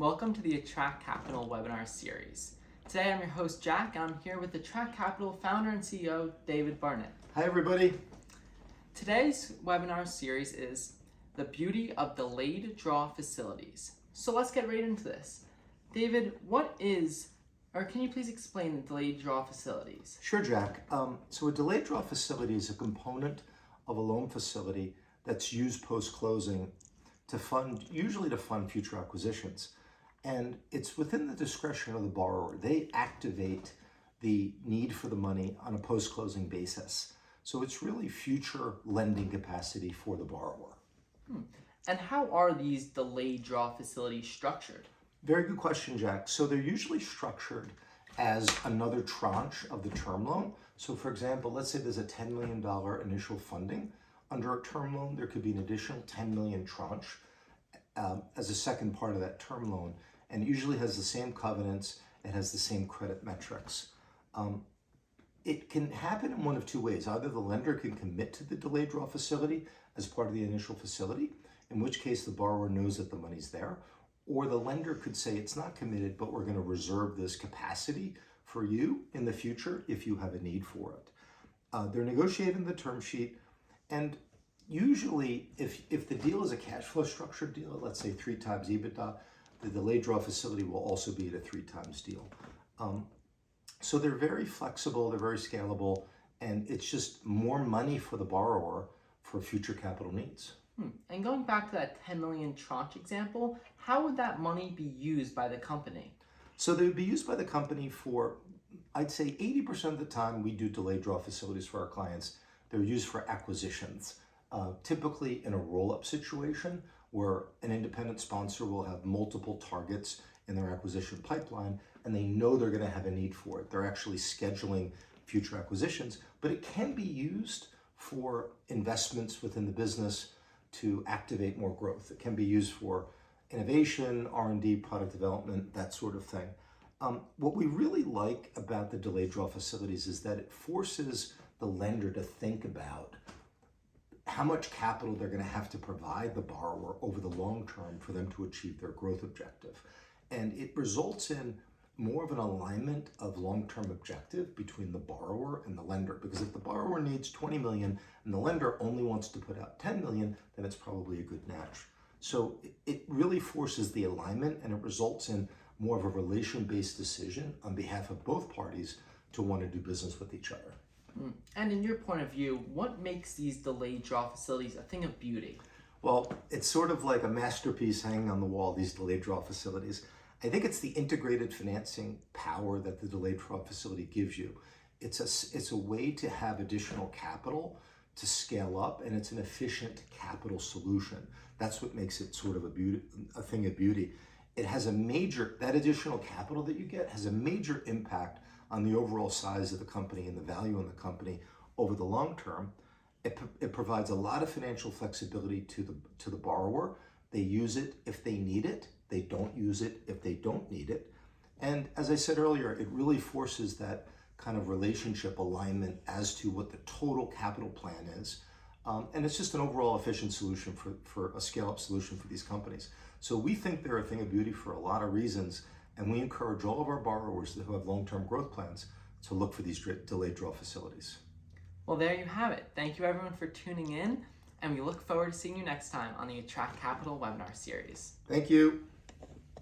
Welcome to the Attract Capital webinar series. Today I'm your host Jack, and I'm here with Attract Capital founder and CEO David Barnett. Hi everybody. Today's webinar series is the beauty of delayed draw facilities. So let's get right into this. David, can you please explain the delayed draw facilities? Sure, Jack. So a delayed draw facility is a component of a loan facility that's used post-closing usually to fund future acquisitions. And it's within the discretion of the borrower. They activate the need for the money on a post-closing basis. So it's really future lending capacity for the borrower. And how are these delayed draw facilities structured? Very good question, Jack. So they're usually structured as another tranche of the term loan. So for example, let's say there's a $10 million initial funding. Under a term loan, there could be an additional $10 million tranche as a second part of that term loan. And it usually has the same covenants, it has the same credit metrics. It can happen in one of two ways. Either the lender can commit to the delayed draw facility as part of the initial facility, in which case the borrower knows that the money's there, or the lender could say it's not committed, but we're going to reserve this capacity for you in the future if you have a need for it. They're negotiating the term sheet, and usually if the deal is a cash flow structured deal, let's say 3 times EBITDA, the delayed draw facility will also be at a 3 times deal. So they're very flexible, they're very scalable, and it's just more money for the borrower for future capital needs. And going back to that 10 million tranche example, how would that money be used by the company? So they would be used by the company for, I'd say 80% of the time we do delayed draw facilities for our clients. They're used for acquisitions, typically in a roll-up situation where an independent sponsor will have multiple targets in their acquisition pipeline and they know they're going to have a need for it. They're actually scheduling future acquisitions, but it can be used for investments within the business to activate more growth. It can be used for innovation, R&D, product development, that sort of thing. What we really like about the delayed draw facilities is that it forces the lender to think about how much capital they're going to have to provide the borrower over the long term for them to achieve their growth objective. And it results in more of an alignment of long-term objective between the borrower and the lender. Because if the borrower needs 20 million and the lender only wants to put out 10 million, then it's probably a good match. So it really forces the alignment, and it results in more of a relation-based decision on behalf of both parties to want to do business with each other. And in your point of view, what makes these delayed draw facilities a thing of beauty? Well, it's sort of like a masterpiece hanging on the wall, these delayed draw facilities. I think it's the integrated financing power that the delayed draw facility gives you. It's a way to have additional capital to scale up, and it's an efficient capital solution. That's what makes it sort of a thing of beauty. It has that additional capital that you get has a major impact on the overall size of the company and the value in the company over the long term. It provides a lot of financial flexibility to the borrower. They use it if they need it. They don't use it if they don't need it. And as I said earlier, it really forces that kind of relationship alignment as to what the total capital plan is. And it's just an overall efficient solution for a scale-up solution for these companies. So we think they're a thing of beauty for a lot of reasons, and we encourage all of our borrowers who have long-term growth plans to look for these delayed draw facilities. Well, there you have it. Thank you everyone for tuning in, and we look forward to seeing you next time on the Attract Capital webinar series. Thank you.